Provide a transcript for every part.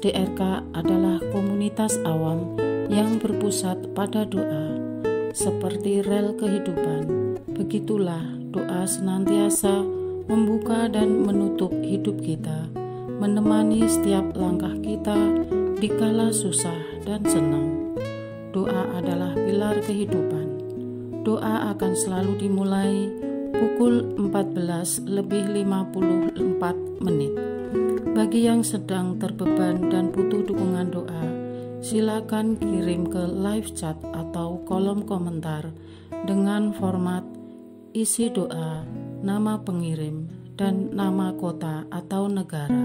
DRK adalah komunitas awam yang berpusat pada doa. Seperti rel kehidupan, begitulah doa senantiasa membuka dan menutup hidup kita, menemani setiap langkah kita di kala susah dan senang. Doa adalah pilar kehidupan. Doa akan selalu dimulai pukul 14:54. Bagi yang sedang terbeban dan butuh dukungan doa, silakan kirim ke live chat atau kolom komentar dengan format isi doa, nama pengirim, dan nama kota atau negara.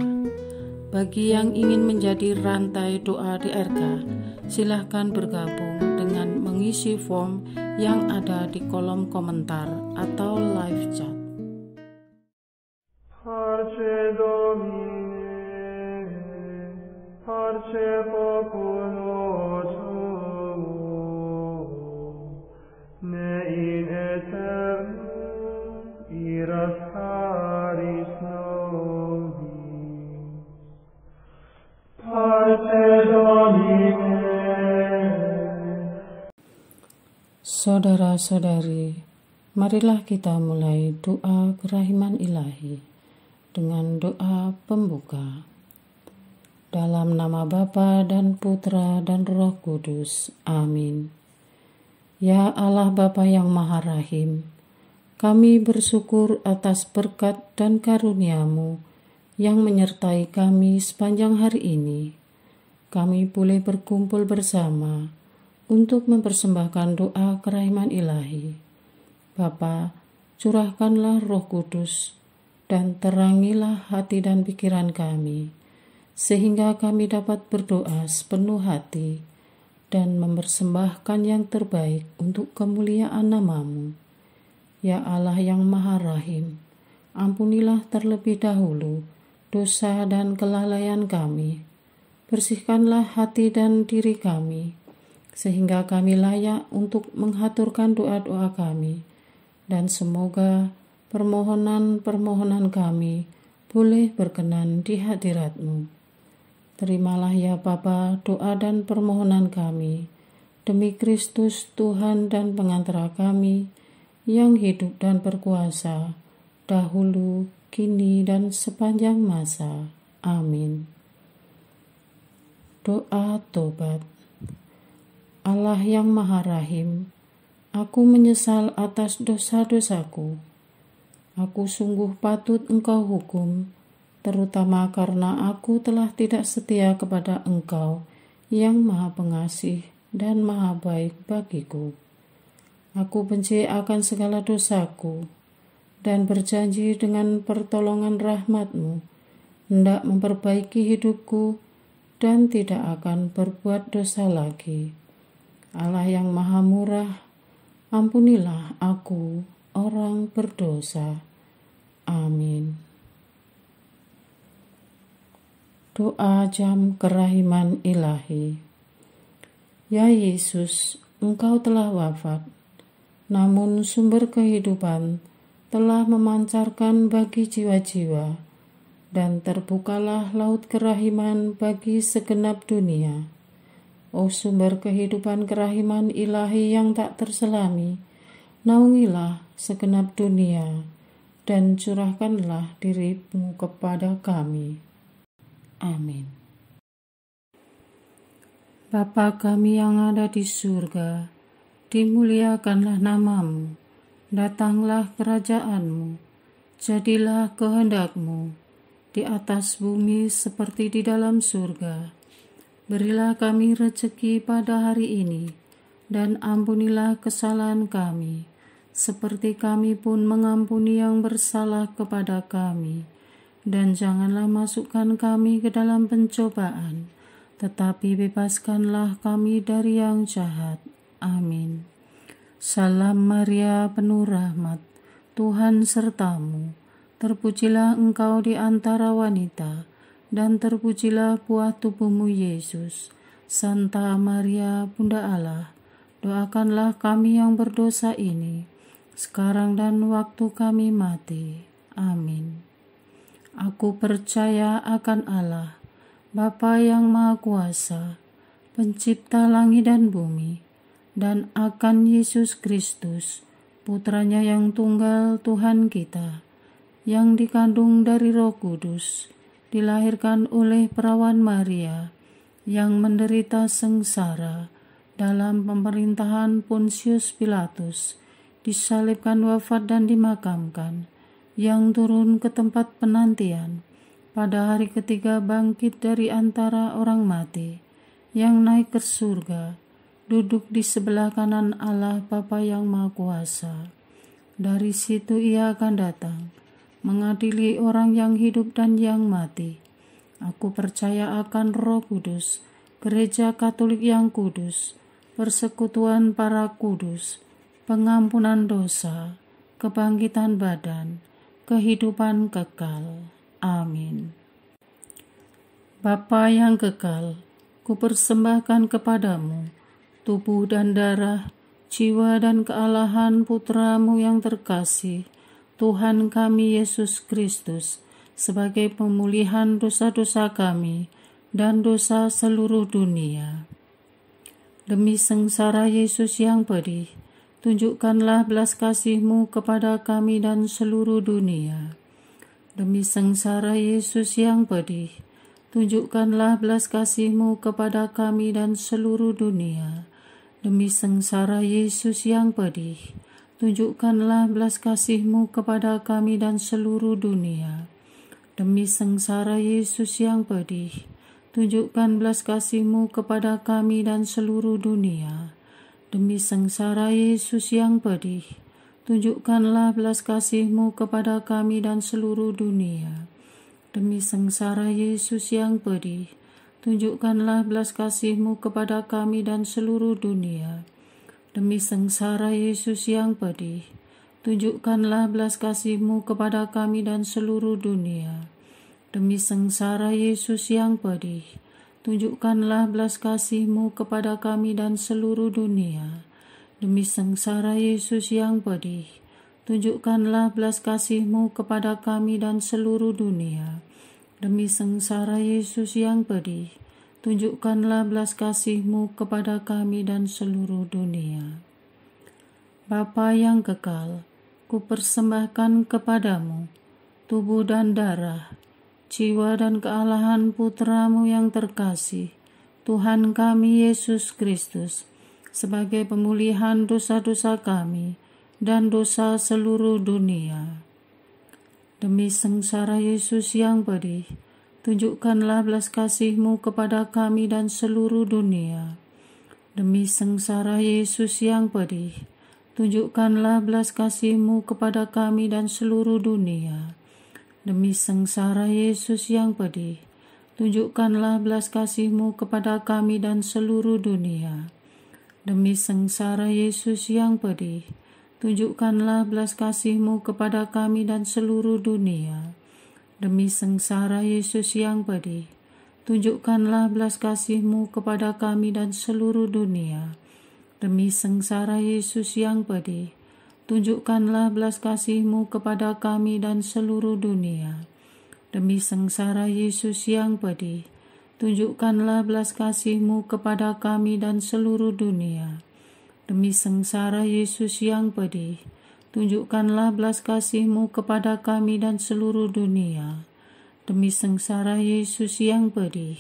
Bagi yang ingin menjadi rantai doa DRK, silakan bergabung dengan mengisi form yang ada di kolom komentar atau live chat. Saudara-saudari, marilah kita mulai doa kerahiman ilahi dengan doa pembuka. Dalam nama Bapa dan Putra dan Roh Kudus. Amin. Ya Allah Bapa yang Maha Rahim, kami bersyukur atas berkat dan karunia-Mu yang menyertai kami sepanjang hari ini. Kami boleh berkumpul bersama untuk mempersembahkan doa kerahiman ilahi. Bapa, curahkanlah Roh Kudus dan terangilah hati dan pikiran kami, sehingga kami dapat berdoa sepenuh hati dan mempersembahkan yang terbaik untuk kemuliaan nama-Mu. Ya Allah yang Maha Rahim, ampunilah terlebih dahulu dosa dan kelalaian kami. Bersihkanlah hati dan diri kami, sehingga kami layak untuk menghaturkan doa-doa kami, dan semoga permohonan-permohonan kami boleh berkenan di hadirat-Mu. Terimalah ya Bapa doa dan permohonan kami, demi Kristus Tuhan dan pengantara kami, yang hidup dan berkuasa, dahulu, kini, dan sepanjang masa. Amin. Doa tobat. Allah yang Maha Rahim, aku menyesal atas dosa-dosaku. Aku sungguh patut Engkau hukum, terutama karena aku telah tidak setia kepada Engkau yang Maha Pengasih dan Maha Baik bagiku. Aku benci akan segala dosaku dan berjanji dengan pertolongan rahmat-Mu hendak memperbaiki hidupku dan tidak akan berbuat dosa lagi. Allah yang Maha Murah, ampunilah aku, orang berdosa. Amin. Doa jam kerahiman ilahi. Ya Yesus, Engkau telah wafat, namun sumber kehidupan telah memancarkan bagi jiwa-jiwa, dan terbukalah laut kerahiman bagi segenap dunia. O sumber kehidupan kerahiman ilahi yang tak terselami, naungilah segenap dunia dan curahkanlah diri-Mu kepada kami. Amin. Bapa kami yang ada di surga, dimuliakanlah nama-Mu, datanglah kerajaan-Mu, jadilah kehendak-Mu di atas bumi seperti di dalam surga. Berilah kami rezeki pada hari ini, dan ampunilah kesalahan kami, seperti kami pun mengampuni yang bersalah kepada kami. Dan janganlah masukkan kami ke dalam pencobaan, tetapi bebaskanlah kami dari yang jahat. Amin. Salam Maria, penuh rahmat, Tuhan serta-Mu. Terpujilah Engkau di antara wanita, dan terpujilah buah tubuh-Mu Yesus. Santa Maria, Bunda Allah, doakanlah kami yang berdosa ini, sekarang dan waktu kami mati. Amin. Aku percaya akan Allah, Bapa yang Maha Kuasa, Pencipta langit dan bumi, dan akan Yesus Kristus, Putranya yang tunggal Tuhan kita, yang dikandung dari Roh Kudus, dilahirkan oleh perawan Maria, yang menderita sengsara dalam pemerintahan Pontius Pilatus, disalibkan, wafat dan dimakamkan, yang turun ke tempat penantian, pada hari ketiga bangkit dari antara orang mati, yang naik ke surga, duduk di sebelah kanan Allah Bapa yang Maha Kuasa. Dari situ Ia akan datang, mengadili orang yang hidup dan yang mati. Aku percaya akan Roh Kudus, Gereja Katolik yang kudus, persekutuan para kudus, pengampunan dosa, kebangkitan badan, kehidupan kekal. Amin. Bapa yang kekal, kupersembahkan kepadamu tubuh dan darah, jiwa dan kealahan Putramu yang terkasih, Tuhan kami Yesus Kristus, sebagai pemulihan dosa-dosa kami dan dosa seluruh dunia. Demi sengsara Yesus yang pedih, tunjukkanlah belas kasih-Mu kepada kami dan seluruh dunia. Demi sengsara Yesus yang pedih, tunjukkanlah belas kasih-Mu kepada kami dan seluruh dunia. Demi sengsara Yesus yang pedih, tunjukkanlah belas kasih-Mu kepada kami dan seluruh dunia. Demi sengsara Yesus yang pedih, tunjukkan belas kasih-Mu kepada kami dan seluruh dunia. Demi sengsara Yesus yang pedih, tunjukkanlah belas kasih-Mu kepada kami dan seluruh dunia. Demi sengsara Yesus yang pedih, tunjukkanlah belas kasih-Mu kepada kami dan seluruh dunia. Demi sengsara Yesus yang pedih, tunjukkanlah belas kasih-Mu kepada kami dan seluruh dunia. Demi sengsara Yesus yang pedih, tunjukkanlah belas kasih-Mu kepada kami dan seluruh dunia. Demi sengsara Yesus yang pedih, tunjukkanlah belas kasih-Mu kepada kami dan seluruh dunia. Demi sengsara Yesus yang pedih, tunjukkanlah belas kasih-Mu kepada kami dan seluruh dunia. Bapa yang kekal, kupersembahkan kepadamu tubuh dan darah, jiwa dan kealahan Putramu yang terkasih, Tuhan kami Yesus Kristus, sebagai pemulihan dosa-dosa kami dan dosa seluruh dunia. Demi sengsara Yesus yang pedih, tunjukkanlah belas kasih-Mu kepada kami dan seluruh dunia. Demi sengsara Yesus yang pedih, tunjukkanlah belas kasih-Mu kepada kami dan seluruh dunia. Demi sengsara Yesus yang pedih, tunjukkanlah belas kasih-Mu kepada kami dan seluruh dunia. Demi sengsara Yesus yang pedih, tunjukkanlah belas kasih-Mu kepada kami dan seluruh dunia. Demi sengsara Yesus yang pedih, tunjukkanlah belas kasih-Mu kepada kami dan seluruh dunia. Demi sengsara Yesus yang pedih, tunjukkanlah belas kasih-Mu kepada kami dan seluruh dunia. Demi sengsara Yesus yang pedih, tunjukkanlah belas kasih-Mu kepada kami dan seluruh dunia. Demi sengsara Yesus yang pedih, tunjukkanlah belas kasih-Mu kepada kami dan seluruh dunia. Demi sengsara Yesus yang pedih,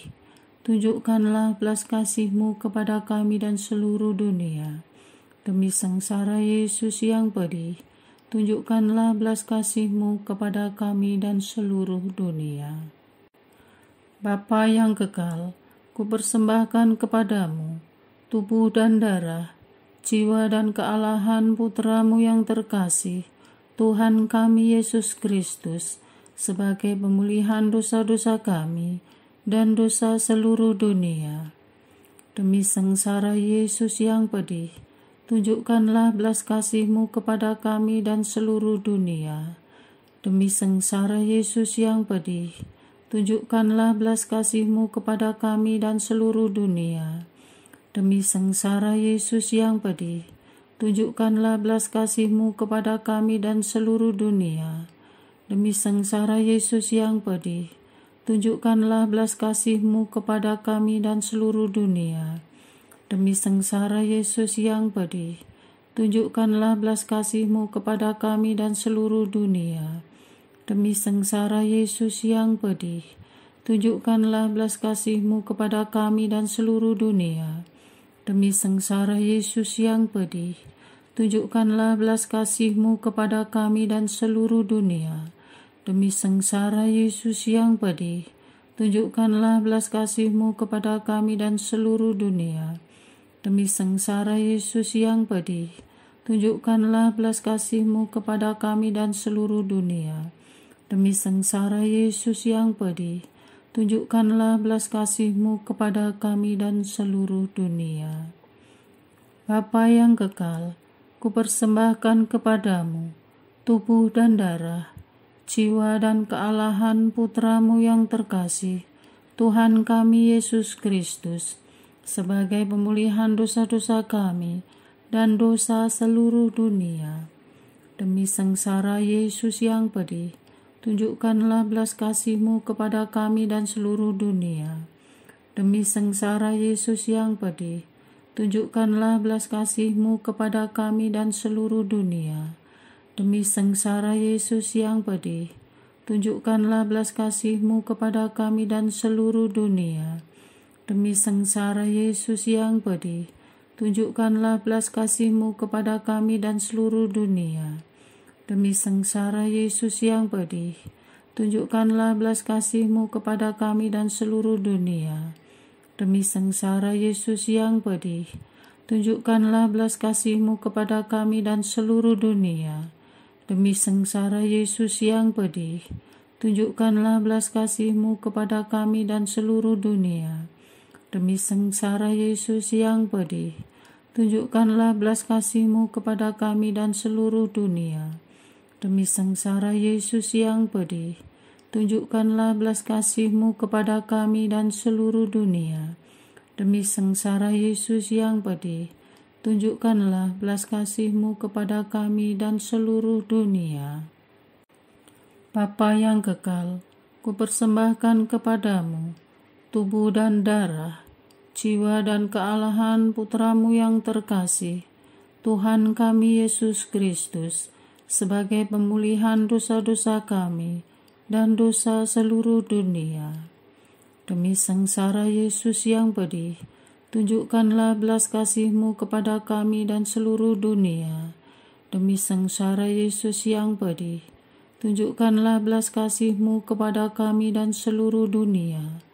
tunjukkanlah belas kasih-Mu kepada kami dan seluruh dunia. Demi sengsara Yesus yang pedih, tunjukkanlah belas kasih-Mu kepada kami dan seluruh dunia. Bapa yang kekal, kupersembahkan kepadamu tubuh dan darah, jiwa dan kealahan Putramu yang terkasih, Tuhan kami Yesus Kristus, sebagai pemulihan dosa-dosa kami dan dosa seluruh dunia. Demi sengsara Yesus yang pedih, tunjukkanlah belas kasih-Mu kepada kami dan seluruh dunia. Demi sengsara Yesus yang pedih, tunjukkanlah belas kasih-Mu kepada kami dan seluruh dunia. Demi sengsara Yesus yang pedih, tunjukkanlah belas kasih-Mu kepada kami dan seluruh dunia. Demi sengsara Yesus yang pedih, tunjukkanlah belas kasih-Mu kepada kami dan seluruh dunia. Demi sengsara Yesus yang pedih, tunjukkanlah belas kasih-Mu kepada kami dan seluruh dunia. Demi sengsara Yesus yang pedih, tunjukkanlah belas kasih-Mu kepada kami dan seluruh dunia. Demi sengsara Yesus yang pedih, tunjukkanlah belas kasih-Mu kepada kami dan seluruh dunia. Demi sengsara Yesus yang pedih, tunjukkanlah belas kasih-Mu kepada kami dan seluruh dunia. Demi sengsara Yesus yang pedih, tunjukkanlah belas kasih-Mu kepada kami dan seluruh dunia. Demi sengsara Yesus yang pedih, tunjukkanlah belas kasih-Mu kepada kami dan seluruh dunia. Bapa yang kekal, kupersembahkan kepadamu tubuh dan darah, jiwa dan kealahan Putra-Mu yang terkasih, Tuhan kami Yesus Kristus, sebagai pemulihan dosa-dosa kami dan dosa seluruh dunia. Demi sengsara Yesus yang pedih, tunjukkanlah belas kasih-Mu kepada kami dan seluruh dunia. Demi sengsara Yesus yang pedih, tunjukkanlah belas kasih-Mu kepada kami dan seluruh dunia. Demi sengsara Yesus yang pedih, tunjukkanlah belas kasih-Mu kepada kami dan seluruh dunia. Demi sengsara Yesus yang pedih, tunjukkanlah belas kasih-Mu kepada kami dan seluruh dunia. Demi sengsara Yesus yang pedih, tunjukkanlah belas kasih-Mu kepada kami dan seluruh dunia. Demi sengsara Yesus yang pedih, tunjukkanlah belas kasih-Mu kepada kami dan seluruh dunia. Demi sengsara Yesus yang pedih, tunjukkanlah belas kasih-Mu kepada kami dan seluruh dunia. Demi sengsara Yesus yang pedih, tunjukkanlah belas kasih-Mu kepada kami dan seluruh dunia. Demi sengsara Yesus yang pedih, tunjukkanlah belas kasih-Mu kepada kami dan seluruh dunia. Demi sengsara Yesus yang pedih, tunjukkanlah belas kasih-Mu kepada kami dan seluruh dunia. Bapa yang kekal, kupersembahkan kepadamu tubuh dan darah, jiwa dan kealahan Putra-Mu yang terkasih, Tuhan kami Yesus Kristus, sebagai pemulihan dosa-dosa kami dan dosa seluruh dunia. Demi sengsara Yesus yang pedih, tunjukkanlah belas kasih-Mu kepada kami dan seluruh dunia. Demi sengsara Yesus yang pedih, tunjukkanlah belas kasih-Mu kepada kami dan seluruh dunia.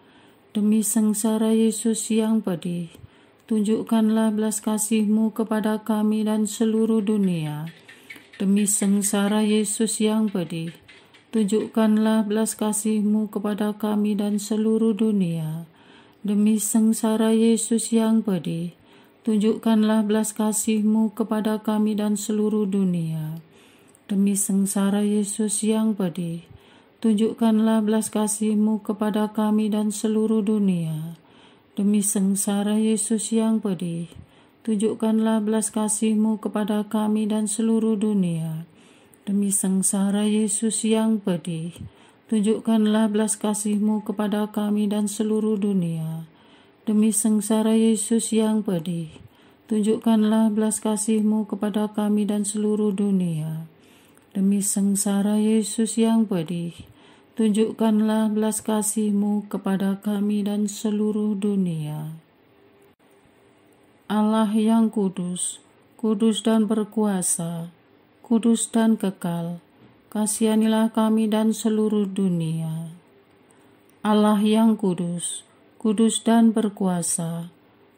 Demi sengsara Yesus yang pedih, tunjukkanlah belas kasih-Mu kepada kami dan seluruh dunia. Demi sengsara Yesus yang pedih, tunjukkanlah belas kasih-Mu kepada kami dan seluruh dunia. Demi sengsara Yesus yang pedih, tunjukkanlah belas kasih-Mu kepada kami dan seluruh dunia. Demi sengsara Yesus yang pedih, tunjukkanlah belas kasih-Mu kepada kami dan seluruh dunia. Demi sengsara Yesus yang pedih, tunjukkanlah belas kasih-Mu kepada kami dan seluruh dunia. Demi sengsara Yesus yang pedih, tunjukkanlah belas kasih-Mu kepada kami dan seluruh dunia. Demi sengsara Yesus yang pedih, tunjukkanlah belas kasih-Mu kepada kami dan seluruh dunia. Demi sengsara Yesus yang pedih, tunjukkanlah belas kasih-Mu kepada kami dan seluruh dunia. Allah yang kudus, kudus dan berkuasa, kudus dan kekal, kasihanilah kami dan seluruh dunia. Allah yang kudus, kudus dan berkuasa,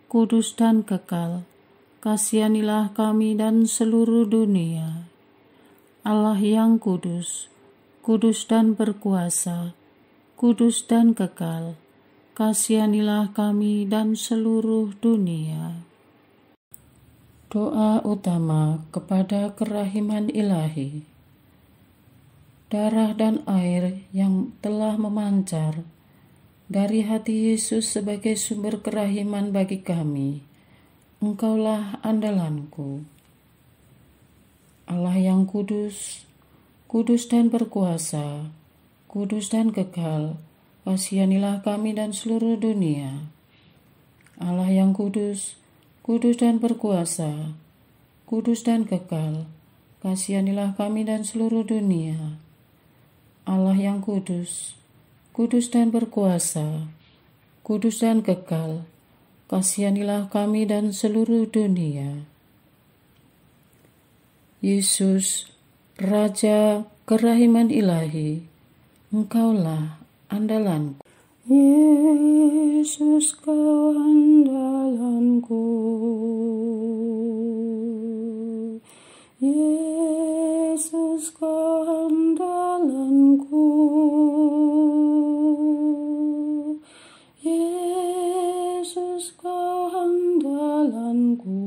kudus dan kekal, kasihanilah kami dan seluruh dunia. Allah yang kudus, kudus dan berkuasa, kudus dan kekal, kasihanilah kami dan seluruh dunia. Doa utama kepada kerahiman ilahi. Darah dan air yang telah memancar dari hati Yesus sebagai sumber kerahiman bagi kami, Engkaulah andalanku. Allah yang kudus, kudus dan berkuasa, kudus dan kekal, kasihanilah kami dan seluruh dunia. Allah yang kudus, kudus dan berkuasa, kudus dan kekal, kasihanilah kami dan seluruh dunia. Allah yang kudus, kudus dan berkuasa, kudus dan kekal, kasihanilah kami dan seluruh dunia. Yesus, Raja kerahiman ilahi, Engkaulah andalanku. Yesus, Kau andalanku. Yesus, Kau andalanku. Yesus, Kau andalanku.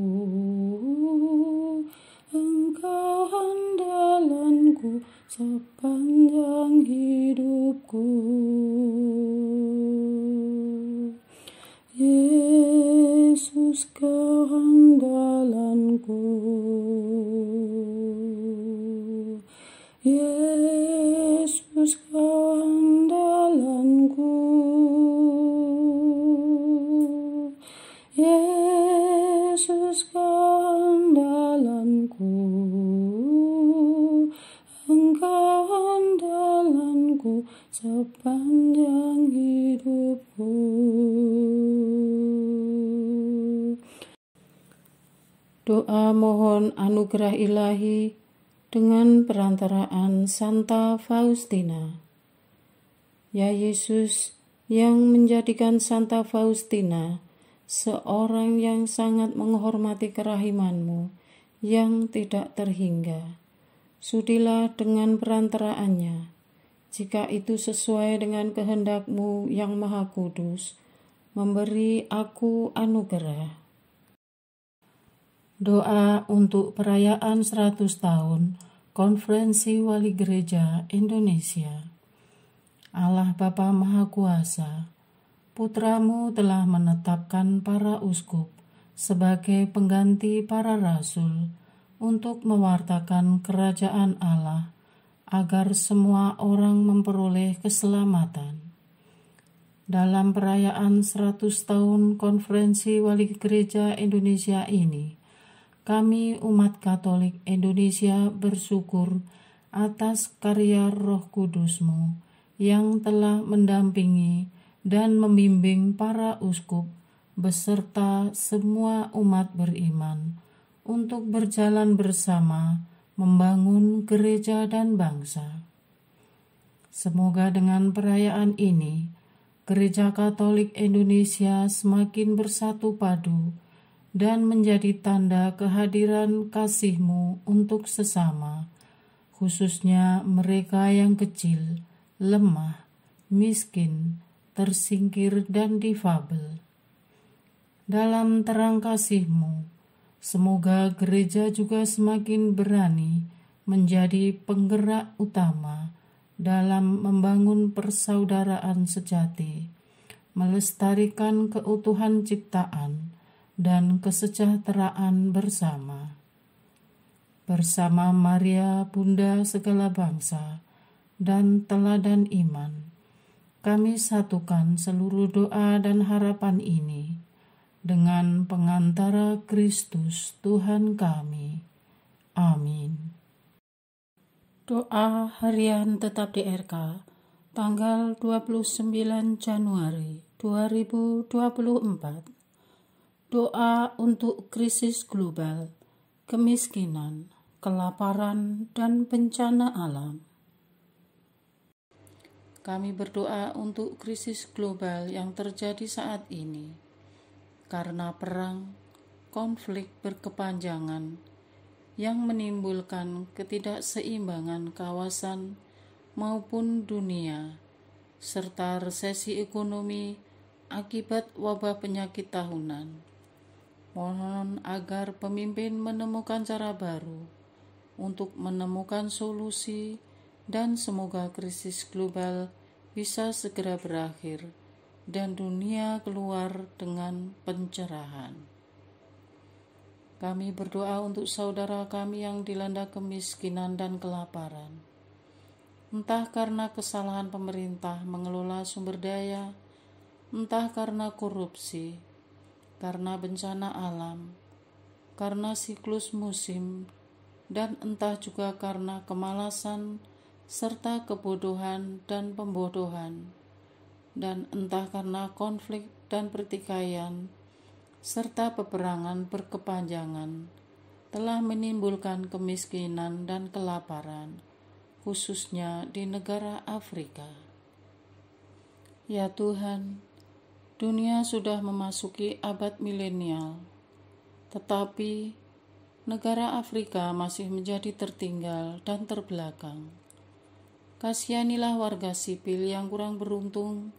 Engkau andalanku sepanjang hidupku. Yesus, Kau andalanku. Yesus, Kau andalanku. Yesus, Kau andalanku. Engkau andalanku sepanjang hidupku. Doa mohon anugerah ilahi dengan perantaraan Santa Faustina. Ya Yesus, yang menjadikan Santa Faustina seorang yang sangat menghormati kerahiman-Mu yang tidak terhingga, sudilah dengan perantaraannya, jika itu sesuai dengan kehendak-Mu yang maha kudus, memberi aku anugerah. Doa untuk perayaan 100 tahun Konferensi Wali Gereja Indonesia. Allah Bapa Maha Kuasa, Putra-Mu telah menetapkan para uskup sebagai pengganti para rasul untuk mewartakan kerajaan Allah, agar semua orang memperoleh keselamatan. Dalam perayaan 100 tahun Konferensi Wali Gereja Indonesia ini, kami umat Katolik Indonesia bersyukur atas karya Roh Kudus-Mu yang telah mendampingi dan membimbing para uskup beserta semua umat beriman untuk berjalan bersama membangun gereja dan bangsa. Semoga dengan perayaan ini, Gereja Katolik Indonesia semakin bersatu padu dan menjadi tanda kehadiran kasih-Mu untuk sesama, khususnya mereka yang kecil, lemah, miskin, tersingkir, dan difabel. Dalam terang kasih-Mu, semoga gereja juga semakin berani menjadi penggerak utama dalam membangun persaudaraan sejati, melestarikan keutuhan ciptaan, dan kesejahteraan bersama. Bersama Maria, Bunda segala bangsa, dan teladan iman, kami satukan seluruh doa dan harapan ini dengan pengantara Kristus Tuhan kami. Amin. Doa harian tetap di RK, tanggal 29 Januari 2024. Doa untuk krisis global, kemiskinan, kelaparan, dan bencana alam. Kami berdoa untuk krisis global yang terjadi saat ini, karena perang, konflik berkepanjangan yang menimbulkan ketidakseimbangan kawasan maupun dunia, serta resesi ekonomi akibat wabah penyakit tahunan. Mohon agar pemimpin menemukan cara baru untuk menemukan solusi, dan semoga krisis global bisa segera berakhir dan dunia keluar dengan pencerahan. Kami berdoa untuk saudara kami yang dilanda kemiskinan dan kelaparan. entah karena kesalahan pemerintah mengelola sumber daya, entah karena korupsi, karena bencana alam, karena siklus musim, dan entah juga karena kemalasan serta kebodohan dan pembodohan, dan entah karena konflik dan pertikaian serta peperangan berkepanjangan telah menimbulkan kemiskinan dan kelaparan, khususnya di negara Afrika. Ya Tuhan, dunia sudah memasuki abad milenial, tetapi negara Afrika masih menjadi tertinggal dan terbelakang. Kasihanilah warga sipil yang kurang beruntung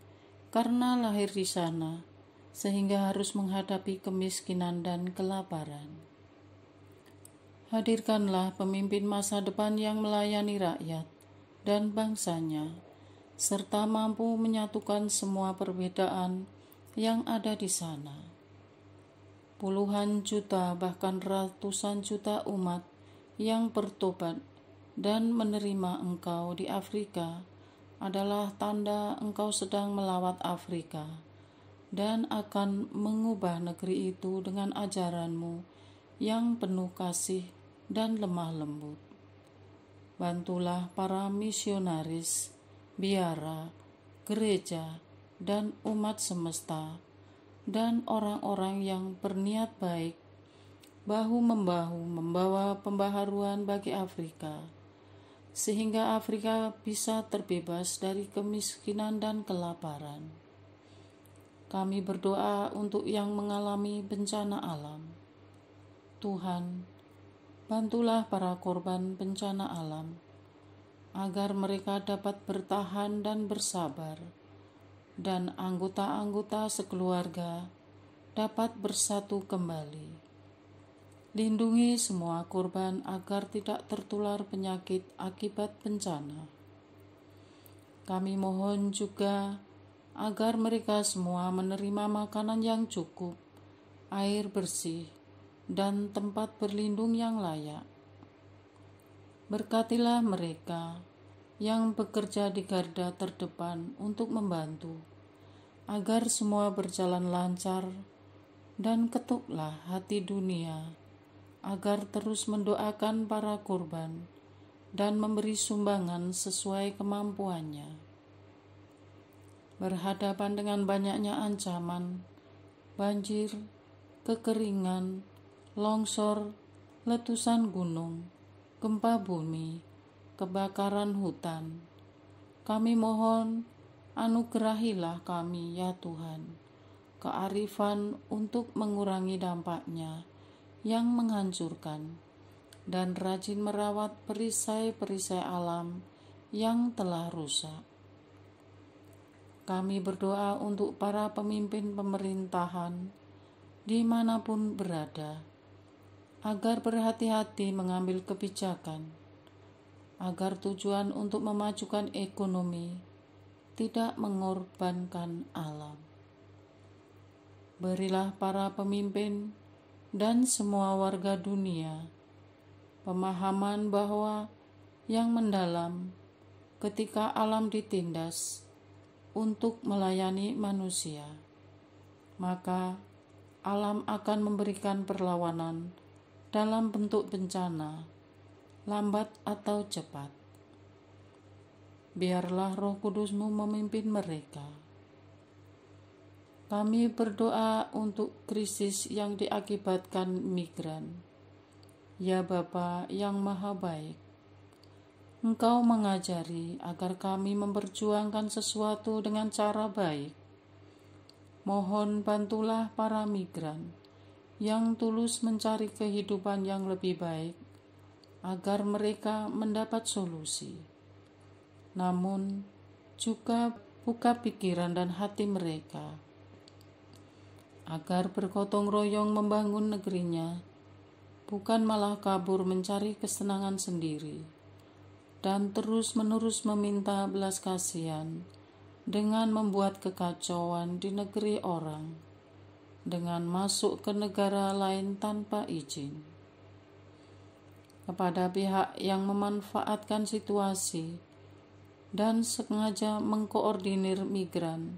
karena lahir di sana, sehingga harus menghadapi kemiskinan dan kelaparan. Hadirkanlah pemimpin masa depan yang melayani rakyat dan bangsanya, serta mampu menyatukan semua perbedaan yang ada di sana. Puluhan juta bahkan ratusan juta umat yang bertobat dan menerima Engkau di Afrika adalah tanda Engkau sedang melawat Afrika dan akan mengubah negeri itu dengan ajaran-Mu yang penuh kasih dan lemah lembut. Bantulah para misionaris, biara, gereja, dan umat semesta, dan orang-orang yang berniat baik, bahu-membahu membawa pembaharuan bagi Afrika, sehingga Afrika bisa terbebas dari kemiskinan dan kelaparan. Kami berdoa untuk yang mengalami bencana alam. Tuhan, bantulah para korban bencana alam, agar mereka dapat bertahan dan bersabar, dan anggota-anggota sekeluarga dapat bersatu kembali. Lindungi semua korban agar tidak tertular penyakit akibat bencana. Kami mohon juga agar mereka semua menerima makanan yang cukup, air bersih, dan tempat berlindung yang layak. Berkatilah mereka yang bekerja di garda terdepan untuk membantu, agar semua berjalan lancar, dan ketuklah hati dunia, agar terus mendoakan para korban dan memberi sumbangan sesuai kemampuannya. Berhadapan dengan banyaknya ancaman, banjir, kekeringan, longsor, letusan gunung, gempa bumi, kebakaran hutan, kami mohon anugerahilah kami ya Tuhan, kearifan untuk mengurangi dampaknya yang menghancurkan, dan rajin merawat perisai-perisai alam yang telah rusak. Kami berdoa untuk para pemimpin pemerintahan dimanapun berada, agar berhati-hati mengambil kebijakan, agar tujuan untuk memajukan ekonomi tidak mengorbankan alam. Berilah para pemimpin dan semua warga dunia pemahaman bahwa yang mendalam ketika alam ditindas untuk melayani manusia, maka alam akan memberikan perlawanan dalam bentuk bencana, lambat atau cepat. Biarlah Roh Kudus-Mu memimpin mereka. Kami berdoa untuk krisis yang diakibatkan migran. Ya Bapa yang Maha Baik, Engkau mengajari agar kami memperjuangkan sesuatu dengan cara baik. Mohon bantulah para migran yang tulus mencari kehidupan yang lebih baik, agar mereka mendapat solusi. Namun, juga buka pikiran dan hati mereka, agar bergotong royong membangun negerinya, bukan malah kabur mencari kesenangan sendiri, dan terus-menerus meminta belas kasihan dengan membuat kekacauan di negeri orang, dengan masuk ke negara lain tanpa izin. Kepada pihak yang memanfaatkan situasi dan sengaja mengkoordinir migran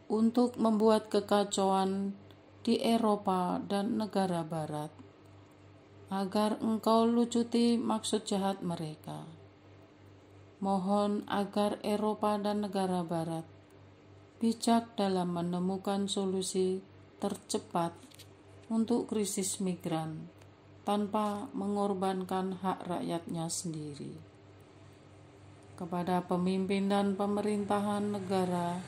untuk membuat kekacauan di Eropa dan negara barat, agar Engkau lucuti maksud jahat mereka. Mohon agar Eropa dan negara barat bijak dalam menemukan solusi tercepat untuk krisis migran tanpa mengorbankan hak rakyatnya sendiri. Kepada pemimpin dan pemerintahan negara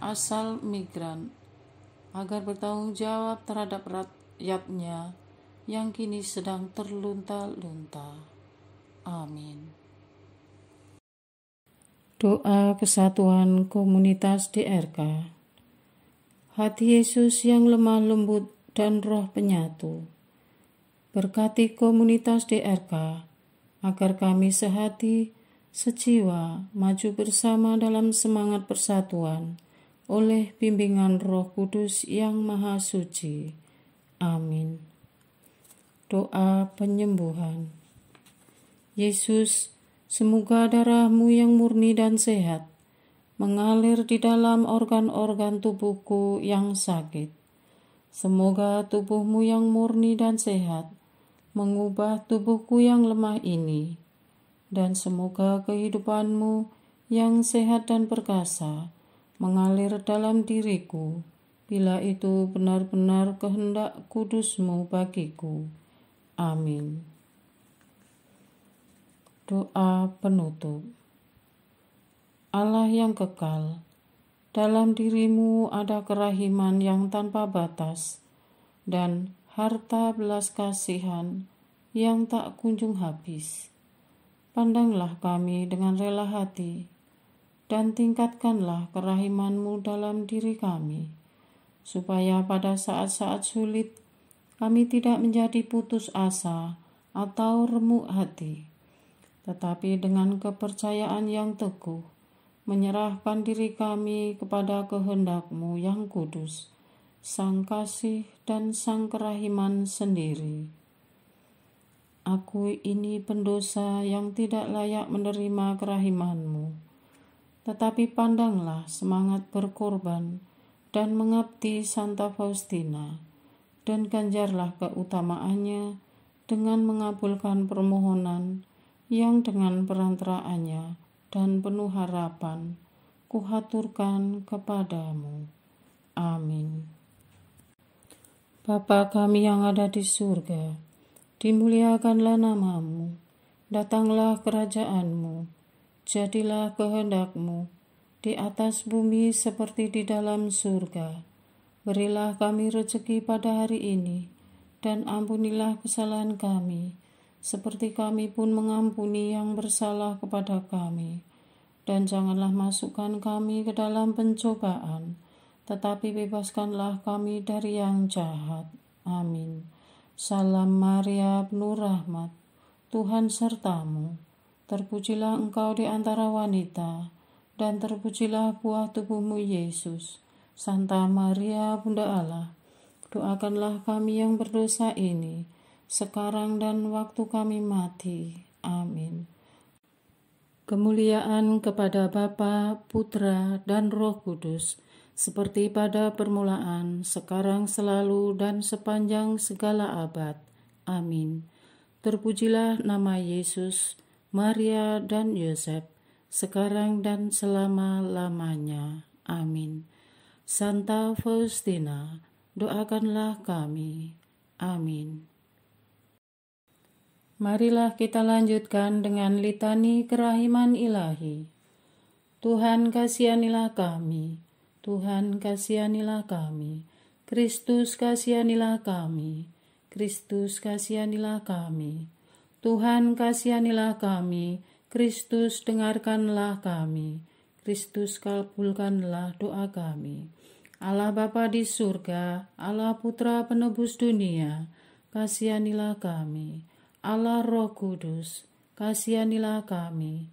asal migran, agar bertanggung jawab terhadap rakyatnya yang kini sedang terlunta-lunta. Amin. Doa kesatuan komunitas DRK. Hati Yesus yang lemah lembut dan roh penyatu, berkati komunitas DRK, agar kami sehati, sejiwa, maju bersama dalam semangat persatuan, oleh bimbingan Roh Kudus yang Maha Suci. Amin. Doa penyembuhan. Yesus, semoga darah-Mu yang murni dan sehat mengalir di dalam organ-organ tubuhku yang sakit. Semoga tubuh-Mu yang murni dan sehat mengubah tubuhku yang lemah ini, dan semoga kehidupan-Mu yang sehat dan perkasa mengalir dalam diriku, bila itu benar-benar kehendak kudus-Mu bagiku. Amin. Doa penutup. Allah yang kekal, dalam diri-Mu ada kerahiman yang tanpa batas dan harta belas kasihan yang tak kunjung habis. Pandanglah kami dengan rela hati, dan tingkatkanlah kerahiman-Mu dalam diri kami, supaya pada saat-saat sulit kami tidak menjadi putus asa atau remuk hati, tetapi dengan kepercayaan yang teguh, menyerahkan diri kami kepada kehendak-Mu yang kudus, Sang Kasih dan Sang Kerahiman sendiri. Aku ini pendosa yang tidak layak menerima kerahiman-Mu, tetapi pandanglah semangat berkorban dan mengabdi Santa Faustina, dan ganjarlah keutamaannya dengan mengabulkan permohonan yang dengan perantaraannya dan penuh harapan kuhaturkan kepadamu. Amin. Bapa kami yang ada di surga, dimuliakanlah nama-Mu, datanglah kerajaan-Mu, jadilah kehendak-Mu di atas bumi seperti di dalam surga. Berilah kami rezeki pada hari ini, dan ampunilah kesalahan kami, seperti kami pun mengampuni yang bersalah kepada kami. Dan janganlah masukkan kami ke dalam pencobaan, tetapi bebaskanlah kami dari yang jahat. Amin. Salam Maria, penuh rahmat, Tuhan serta-Mu. Terpujilah Engkau di antara wanita, dan terpujilah buah tubuh-Mu, Yesus. Santa Maria, Bunda Allah, doakanlah kami yang berdosa ini, sekarang dan waktu kami mati. Amin. Kemuliaan kepada Bapa, Putra, dan Roh Kudus, seperti pada permulaan, sekarang, selalu, dan sepanjang segala abad. Amin. Terpujilah nama Yesus, Maria, dan Yosef, sekarang dan selama-lamanya. Amin. Santa Faustina, doakanlah kami. Amin. Marilah kita lanjutkan dengan litani kerahiman ilahi. Tuhan kasihanilah kami, Tuhan kasihanilah kami, Kristus kasihanilah kami, Kristus kasihanilah kami, Tuhan kasihanilah kami, Kristus dengarkanlah kami, Kristus kabulkanlah doa kami. Allah Bapa di surga, Allah Putra penebus dunia, kasihanilah kami. Allah Roh Kudus, kasihanilah kami.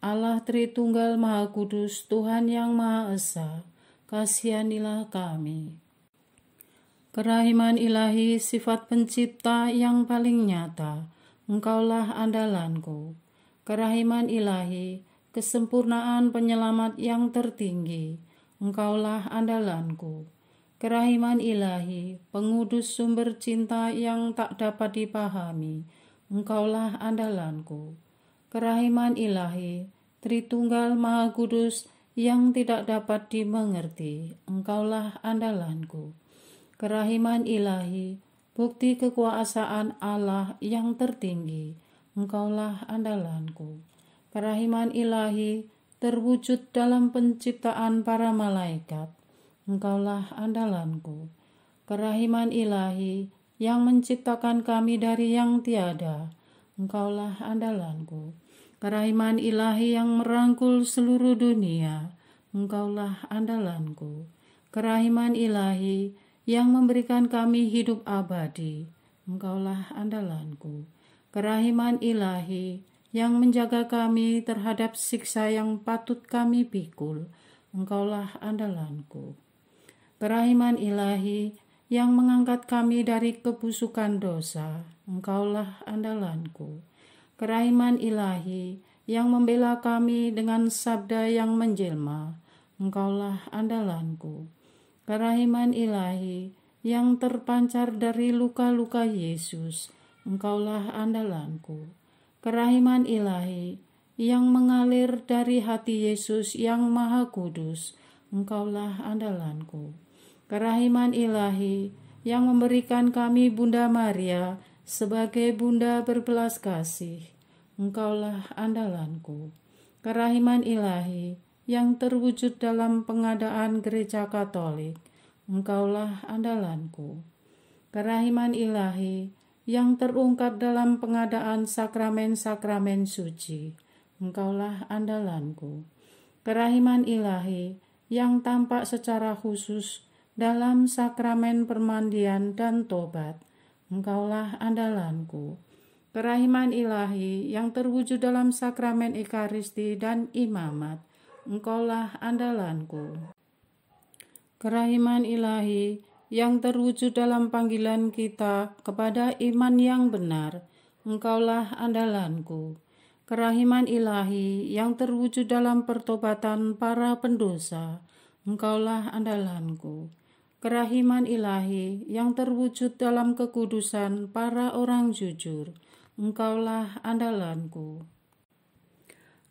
Allah Tritunggal Maha Kudus, Tuhan yang Maha Esa, kasihanilah kami. Kerahiman ilahi, sifat pencipta yang paling nyata, Engkaulah andalanku. Kerahiman ilahi, kesempurnaan penyelamat yang tertinggi, Engkaulah andalanku. Kerahiman ilahi, pengudus sumber cinta yang tak dapat dipahami, Engkaulah andalanku. Kerahiman ilahi, Tritunggal Maha Kudus yang tidak dapat dimengerti, Engkaulah andalanku. Kerahiman ilahi, bukti kekuasaan Allah yang tertinggi, Engkaulah andalanku. Kerahiman ilahi, terwujud dalam penciptaan para malaikat, Engkaulah andalanku. Kerahiman ilahi, yang menciptakan kami dari yang tiada, Engkaulah andalanku. Kerahiman ilahi yang merangkul seluruh dunia, Engkaulah andalanku. Kerahiman ilahi yang memberikan kami hidup abadi, Engkaulah andalanku. Kerahiman ilahi yang menjaga kami terhadap siksa yang patut kami pikul, Engkaulah andalanku. Kerahiman ilahi yang mengangkat kami dari kebusukan dosa, Engkaulah andalanku. Kerahiman ilahi yang membela kami dengan sabda yang menjelma, Engkaulah andalanku. Kerahiman ilahi yang terpancar dari luka-luka Yesus, Engkaulah andalanku. Kerahiman ilahi yang mengalir dari hati Yesus yang Maha Kudus, Engkaulah andalanku. Kerahiman ilahi yang memberikan kami Bunda Maria sebagai bunda berbelas kasih, Engkaulah andalanku. Kerahiman ilahi yang terwujud dalam pengadaan gereja Katolik, Engkaulah andalanku. Kerahiman ilahi yang terungkap dalam pengadaan sakramen-sakramen suci, Engkaulah andalanku. Kerahiman ilahi yang tampak secara khusus dalam sakramen permandian dan tobat, Engkaulah andalanku. Kerahiman ilahi yang terwujud dalam sakramen Ekaristi dan imamat, Engkaulah andalanku. Kerahiman ilahi yang terwujud dalam panggilan kita kepada iman yang benar, Engkaulah andalanku. Kerahiman ilahi yang terwujud dalam pertobatan para pendosa, Engkaulah andalanku. Kerahiman ilahi yang terwujud dalam kekudusan para orang jujur, Engkaulah andalanku.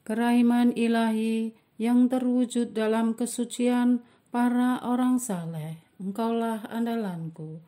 Kerahiman ilahi yang terwujud dalam kesucian para orang saleh, Engkaulah andalanku.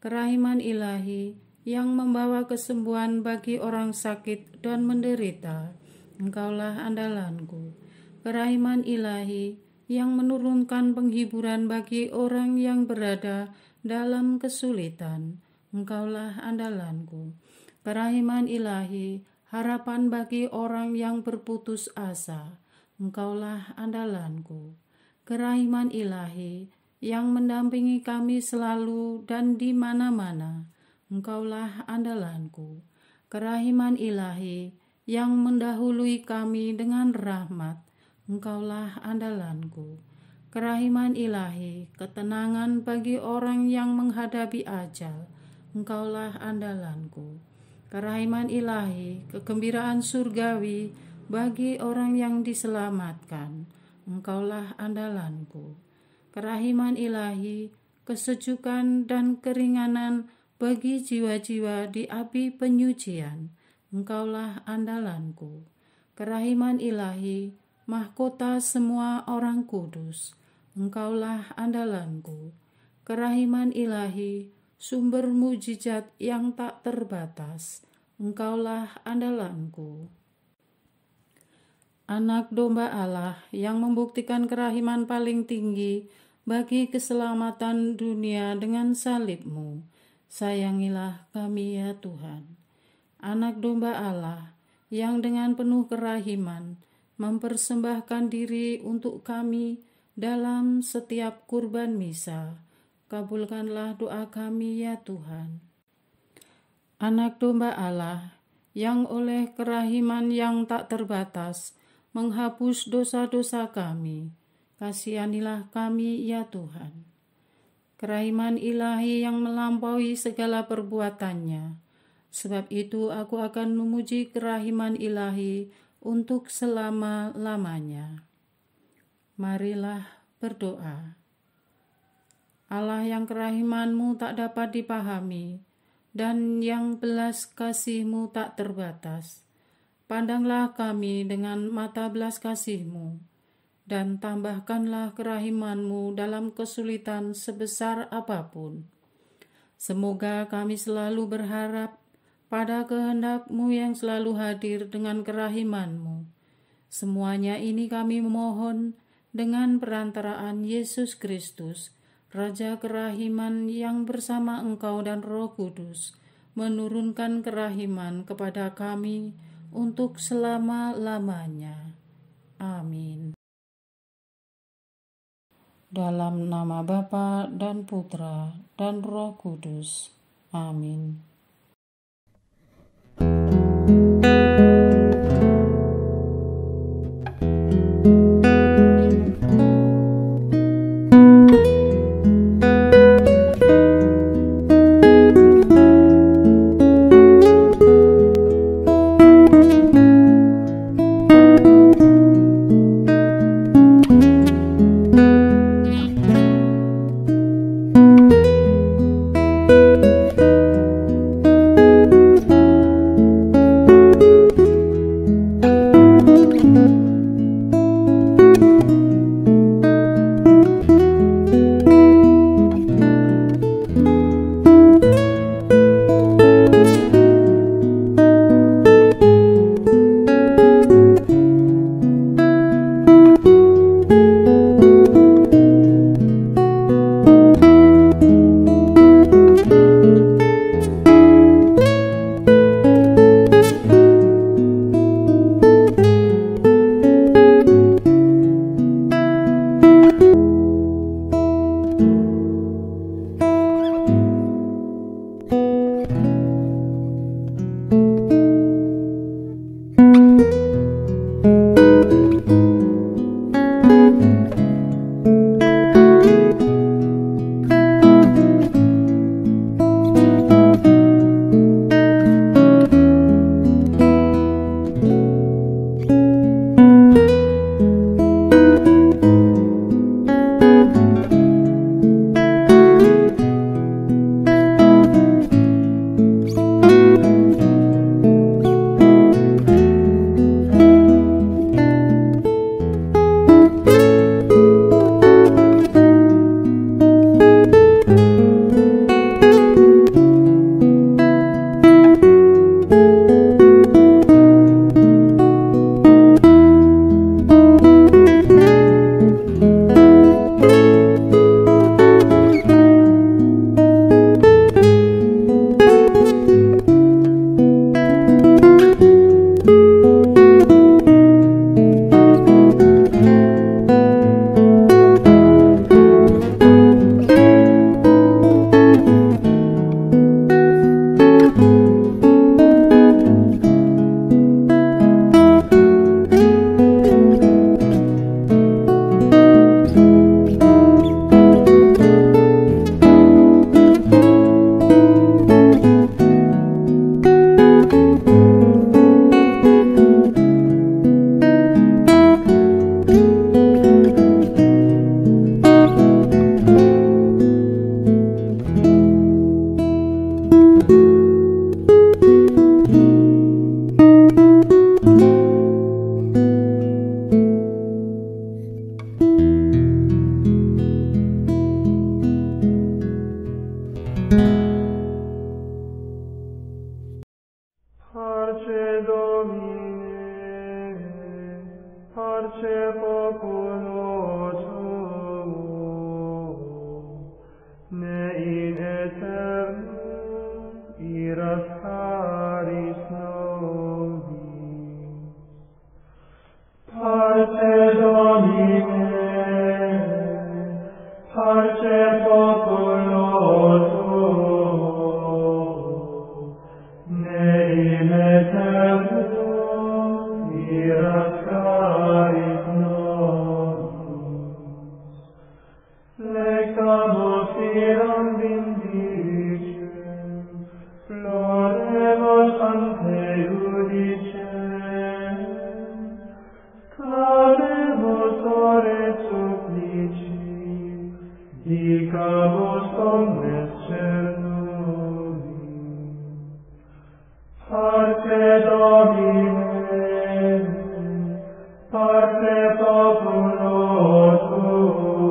Kerahiman ilahi yang membawa kesembuhan bagi orang sakit dan menderita, Engkaulah andalanku. Kerahiman ilahi yang menurunkan penghiburan bagi orang yang berada dalam kesulitan, Engkaulah andalanku. Kerahiman ilahi, harapan bagi orang yang berputus asa, Engkaulah andalanku. Kerahiman ilahi yang mendampingi kami selalu dan di mana-mana, Engkaulah andalanku. Kerahiman ilahi yang mendahului kami dengan rahmat, Engkaulah andalanku. Kerahiman ilahi, ketenangan bagi orang yang menghadapi ajal, Engkaulah andalanku. Kerahiman ilahi, kegembiraan surgawi bagi orang yang diselamatkan, Engkaulah andalanku. Kerahiman ilahi, kesejukan dan keringanan bagi jiwa-jiwa di api penyucian, Engkaulah andalanku. Kerahiman ilahi, mahkota semua orang kudus, Engkaulah andalanku. Kerahiman ilahi, sumber mujizat yang tak terbatas, Engkaulah andalanku. Anak domba Allah yang membuktikan kerahiman paling tinggi bagi keselamatan dunia dengan salib-Mu, sayangilah kami ya Tuhan. Anak domba Allah yang dengan penuh kerahiman mempersembahkan diri untuk kami dalam setiap kurban misa, kabulkanlah doa kami ya Tuhan. Anak domba Allah yang oleh kerahiman yang tak terbatas menghapus dosa-dosa kami, kasihanilah kami ya Tuhan. Kerahiman ilahi yang melampaui segala perbuatannya, sebab itu aku akan memuji kerahiman ilahi untuk selama-lamanya. Marilah berdoa. Allah yang kerahiman-Mu tak dapat dipahami dan yang belas kasih-Mu tak terbatas, pandanglah kami dengan mata belas kasih-Mu dan tambahkanlah kerahiman-Mu dalam kesulitan sebesar apapun. Semoga kami selalu berharap pada kehendak-Mu yang selalu hadir dengan kerahiman-Mu. Semuanya ini kami memohon dengan perantaraan Yesus Kristus, Raja kerahiman yang bersama Engkau dan Roh Kudus menurunkan kerahiman kepada kami untuk selama-lamanya. Amin. Dalam nama Bapa dan Putra dan Roh Kudus. Amin. Parce Domine, parce populo tuo,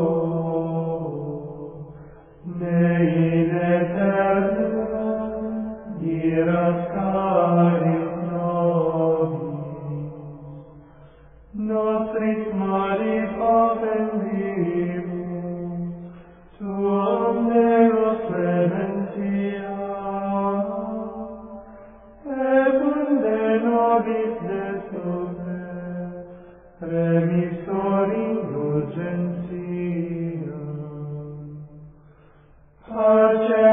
ne in aeternum iras caris nobis, nostris malis offendimus, tuam Deus clementia, de nobis desume, remisor indulgentia. Parce